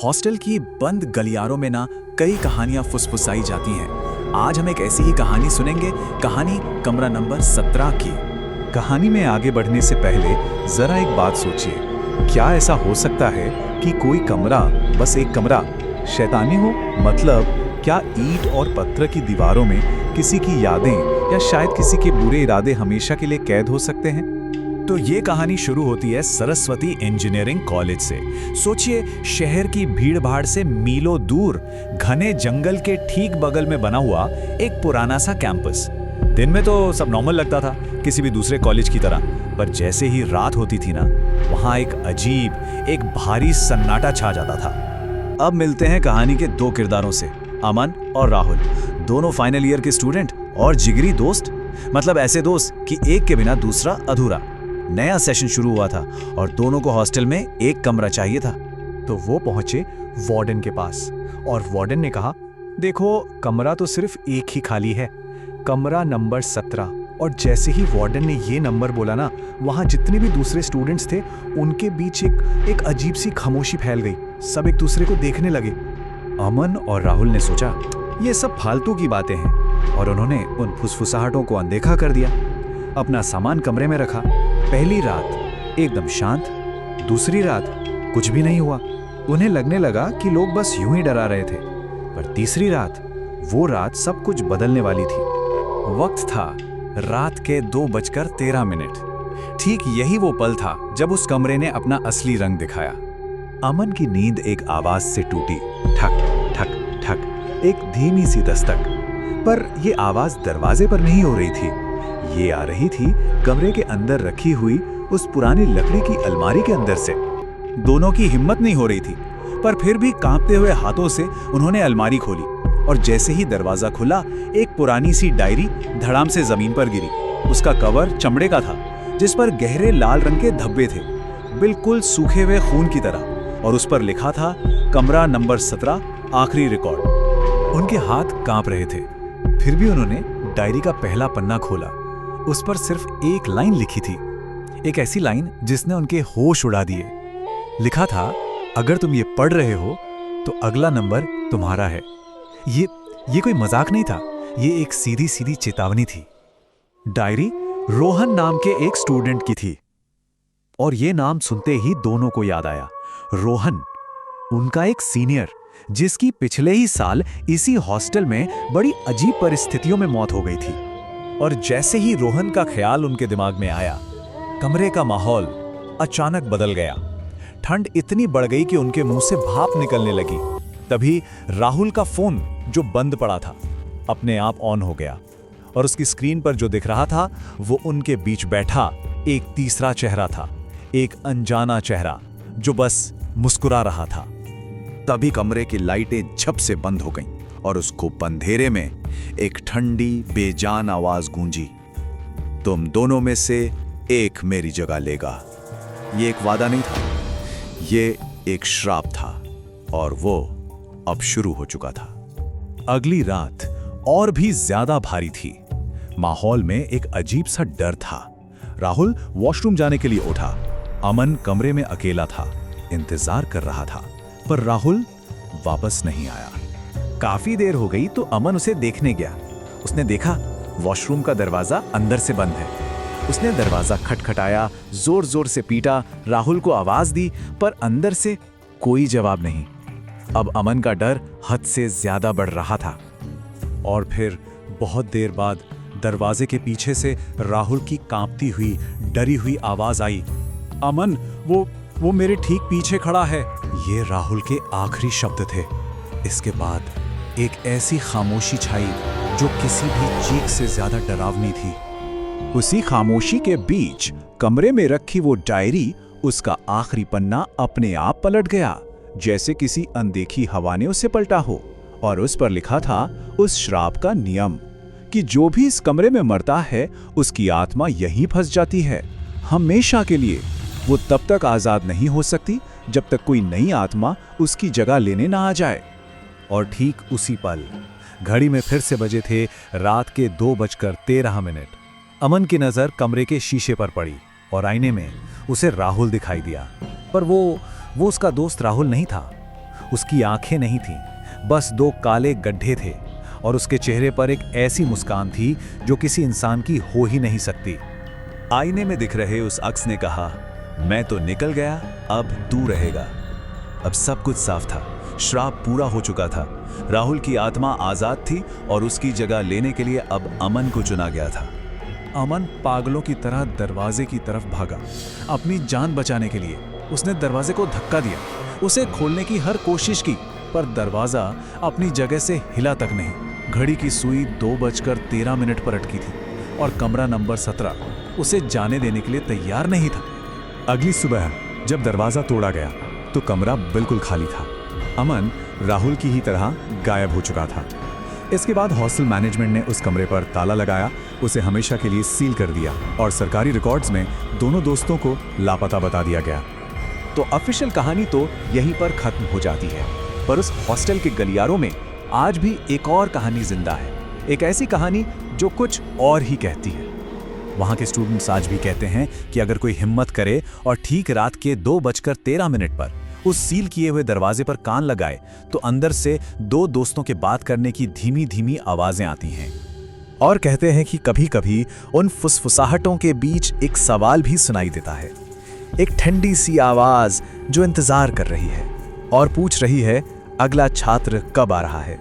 Hostel की बंद गलियारों में ना कई कहानियां फुसफुसाई जाती हैं। आज हम एक ऐसी ही कहानी सुनेंगे, कहानी कमरा नंबर 17 की। कहानी में आगे बढ़ने से पहले जरा एक बात सोचिए, क्या ऐसा हो सकता है कि कोई कमरा, बस एक कमरा, शैतानी हो? मतलब क्या ईंट और पत्थर की दीवारों में किसी की यादें या शायद किसी के बुरे इरादे हमेशा के लिए कैद हो सकते हैं? तो ये कहानी शुरू होती है सरस्वती इंजीनियरिंग कॉलेज से। सोचिए, शहर की भीड़-भाड़ से मीलों दूर घने जंगल के ठीक बगल में बना हुआ एक पुराना सा कैंपस। दिन में तो सब नॉर्मल लगता था, किसी भी दूसरे कॉलेज की तरह, पर जैसे ही रात होती थी ना, वहाँ एक अजीब, एक भारी सन्नाटा छा जाता था। अब मिलते हैं कहानी के दो किरदारों से, अमन और राहुल, दोनों फाइनल ईयर के स्टूडेंट और जिगरी दोस्त। मतलब ऐसे दोस्त कि एक के बिना दूसरा अधूरा। नया सेशन शुरू हुआ था और दोनों को हॉस्टल में एक कमरा चाहिए था। तो वो पहुंचे वार्डन के पास और वार्डन ने कहा, देखो कमरा तो सिर्फ एक ही खाली है, कमरा नंबर 17। और जैसे ही वार्डन ने ये नंबर बोला ना, वहाँ जितने भी दूसरे स्टूडेंट्स थे उनके बीच एक अजीब सी खामोशी फैल गई। सब एक दूसरे को देखने लगे। अमन और राहुल ने सोचा, ये सब फालतू की बातें हैं, और उन्होंने उन फुसफुसाहटों को अनदेखा कर दिया। अपना सामान कमरे में रखा। पहली रात एकदम शांत, दूसरी रात कुछ भी नहीं हुआ। उन्हें लगने लगा कि लोग बस यूं ही डरा रहे थे। पर तीसरी रात, वो रात सब कुछ बदलने वाली थी। वक्त था रात के 2:13। ठीक यही वो पल था जब उस कमरे ने अपना असली रंग दिखाया। अमन की नींद एक आवाज से टूटी, ठक ठक ठक, एक धीमी सी दस्तक। पर यह आवाज दरवाजे पर नहीं हो रही थी, ये आ रही थी कमरे के अंदर रखी हुई उस पुरानी लकड़ी की अलमारी के अंदर से। दोनों की हिम्मत नहीं हो रही थी, पर फिर भी कांपते हुए हाथों से उन्होंने अलमारी खोली, और जैसे ही दरवाजा खुला, एक पुरानी सी डायरी धड़ाम से जमीन पर गिरी। उसका कवर चमड़े का था, जिस पर गहरे लाल रंग के धब्बे थे, बिल्कुल सूखे हुए खून की तरह, और उस पर लिखा था कमरा नंबर 17, आखिरी रिकॉर्ड। उनके हाथ कांप रहे थे, फिर भी उन्होंने डायरी का पहला पन्ना खोला। उस पर सिर्फ एक लाइन लिखी थी, एक ऐसी लाइन जिसने उनके होश उड़ा दिए। लिखा था, अगर तुम ये पढ़ रहे हो तो अगला नंबर तुम्हारा है। ये कोई मजाक नहीं था, ये एक सीधी सीधी चेतावनी थी। डायरी रोहन नाम के एक स्टूडेंट की थी, और ये नाम सुनते ही दोनों को याद आया। रोहन, उनका एक सीनियर, जिसकी पिछले ही साल इसी हॉस्टल में बड़ी अजीब परिस्थितियों में मौत हो गई थी। और जैसे ही रोहन का ख्याल उनके दिमाग में आया, कमरे का माहौल अचानक बदल गया। ठंड इतनी बढ़ गई कि उनके मुंह से भाप निकलने लगी। तभी राहुल का फोन, जो बंद पड़ा था, अपने आप ऑन हो गया, और उसकी स्क्रीन पर जो दिख रहा था वो उनके बीच बैठा एक तीसरा चेहरा था, एक अनजाना चेहरा जो बस मुस्कुरा रहा था। तभी कमरे की लाइटें झप से बंद हो गईं, और उस गुप्त अंधेरे में एक ठंडी बेजान आवाज गूंजी, तुम दोनों में से एक मेरी जगह लेगा। ये एक वादा नहीं था, ये एक श्राप था, और वो अब शुरू हो चुका था। अगली रात और भी ज्यादा भारी थी। माहौल में एक अजीब सा डर था। राहुल वॉशरूम जाने के लिए उठा। अमन कमरे में अकेला था, इंतजार कर रहा था, पर राहुल वापस नहीं आया। काफी देर हो गई तो अमन उसे देखने गया। उसने देखा वॉशरूम का दरवाजा अंदर से बंद है। उसने दरवाजा खटखटाया, जोर जोर से पीटा, राहुल को आवाज दी, पर अंदर से कोई जवाब नहीं। अब अमन का डर हद से ज्यादा बढ़ रहा था। और फिर बहुत देर बाद दरवाजे के पीछे से राहुल की कांपती हुई, डरी हुई आवाज आई, अमन, वो मेरे ठीक पीछे खड़ा है। ये राहुल के आखिरी शब्द थे। इसके बाद एक ऐसी खामोशी छाई जो किसी भी चीख से ज्यादा डरावनी थी। उसी खामोशी के बीच कमरे में रखी वो डायरी, उसका आखिरी पन्ना अपने आप पलट गया, जैसे किसी अनदेखी हवा ने उसे पलटा हो। और उस पर लिखा था उस श्राप का नियम, कि जो भी इस कमरे में मरता है उसकी आत्मा यहीं फंस जाती है हमेशा के लिए। वो तब तक आजाद नहीं हो सकती जब तक कोई नई आत्मा उसकी जगह लेने ना आ जाए। और ठीक उसी पल घड़ी में फिर से बजे थे रात के 2:13। अमन की नजर कमरे के शीशे पर पड़ी, और आईने में उसे राहुल दिखाई दिया। पर वो उसका दोस्त राहुल नहीं था। उसकी आंखें नहीं थीं, बस 2 काले गड्ढे थे और उसके चेहरे पर एक ऐसी मुस्कान थी जो किसी इंसान की हो ही नहीं सकती। आईने में दिख रहे उस अक्स ने कहा, मैं तो निकल गया, अब तू रहेगा। अब सब कुछ साफ था, श्राप पूरा हो चुका था। राहुल की आत्मा आजाद थी और उसकी जगह लेने के लिए अब अमन को चुना गया था। अमन पागलों की तरह दरवाजे की तरफ भागा। अपनी जान बचाने के लिए उसने दरवाजे को धक्का दिया, उसे खोलने की हर कोशिश की, पर दरवाजा अपनी जगह से हिला तक नहीं। घड़ी की सुई 2:13 पर अटकी थी और कमरा नंबर 17 उसे जाने देने के लिए तैयार नहीं था। अगली सुबह जब दरवाजा तोड़ा गया तो कमरा बिल्कुल खाली था। अमन राहुल की ही तरह गायब हो चुका था। इसके बाद हॉस्टल मैनेजमेंट ने उस कमरे पर ताला लगाया, उसे हमेशा के लिए सील कर दिया और सरकारी रिकॉर्ड्स में दोनों दोस्तों को लापता बता दिया गया। तो ऑफिशियल कहानी तो यहीं पर खत्म हो जाती है, पर उस हॉस्टल के गलियारों में आज भी एक और कहानी जिंदा है। एक ऐसी कहानी जो कुछ और ही कहती है। वहां के स्टूडेंट्स आज भी कहते हैं कि अगर कोई हिम्मत करे और ठीक रात के 2:13 पर उस सील किए हुए दरवाजे पर कान लगाए तो अंदर से 2 दोस्तों के बात करने की धीमी धीमी आवाजें आती हैं। और कहते हैं कि कभी कभी उन फुसफुसाहटों के बीच एक सवाल भी सुनाई देता है, एक ठंडी सी आवाज जो इंतजार कर रही है और पूछ रही है, अगला छात्र कब आ रहा है।